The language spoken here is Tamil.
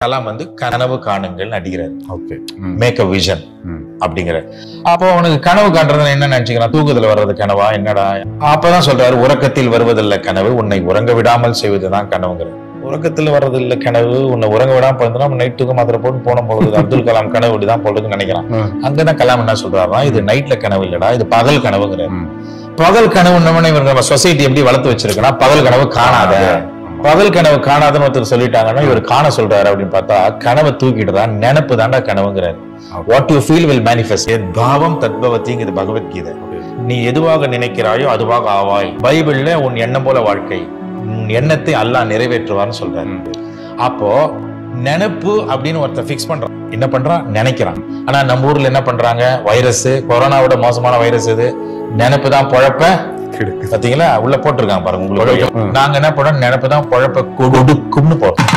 கலாம் வந்து கனவு காணுங்கள் அடிக்கிறார். ஓகே, மேக் அ விஷன் அப்படிங்கிற. அப்போ அவனுக்கு கனவு காண்றது என்ன நினைச்சுக்கிறான்? தூக்கத்துல வர்றது கனவா என்னடா? அப்பதான் சொல்றாரு, உறக்கத்தில் வருவதில்லை கனவு, உன்னை உறங்க விடாமல் செய்வதுதான் கனவுங்கிற. உறக்கத்தில் வர்றதில்லை கனவு, உன்னை உறங்க விடாம போயிருந்தா நைட் தூக்க மாத்திரை போட்டு போன பொழுது அப்துல் கலாம் கனவு இப்படிதான் போடுறதுன்னு நினைக்கிறான். அங்கதான் கலாம் என்ன சொல்றாருன்னா, இது நைட்ல கனவு இல்லடா, இது பகல் கனவுங்கிற. பகல் கனவு நம்ம சொசைட்டி எப்படி வளர்த்து வச்சிருக்கா, பகல் கனவு காணாத, பகல் கனவு காணாதுன்னு ஒருத்தர் சொல்லிட்டாங்கன்னா இவர் காண சொல்றாரு அப்படின்னு பார்த்தா, கனவை தூக்கிட்டுதான் நினைப்பு தாண்டா கனவுங்கிறாரு. What you feel will manifest. பாவம் தத்பவதிங்கிறது பகவத்கீதை. நீ எதுவாக நினைக்கிறாயோ அதுவாக ஆவாய். பைபிள்ல உன் எண்ணம் போல வாழ்க்கை, உன் எண்ணத்தை அல்லாஹ் நிறைவேற்றுவார்னு சொல்றாரு. அப்போ நினைப்பு அப்படின்னு ஒருத்தர் பிக்ஸ் பண்றான், என்ன பண்றான், நினைக்கிறான். ஆனா நம்ம ஊர்ல என்ன பண்றாங்க, வைரஸ், கொரோனாவோட மோசமான வைரஸ் இது, நினைப்பு தான் பொழப்ப பாத்தீங்களா உள்ள போட்டிருக்காங்க பாருங்க உங்களுக்கு. நாங்க என்ன பண்றோம், நினைப்பு தான் பொழப்ப கொடுக்கும்னு போறோம்.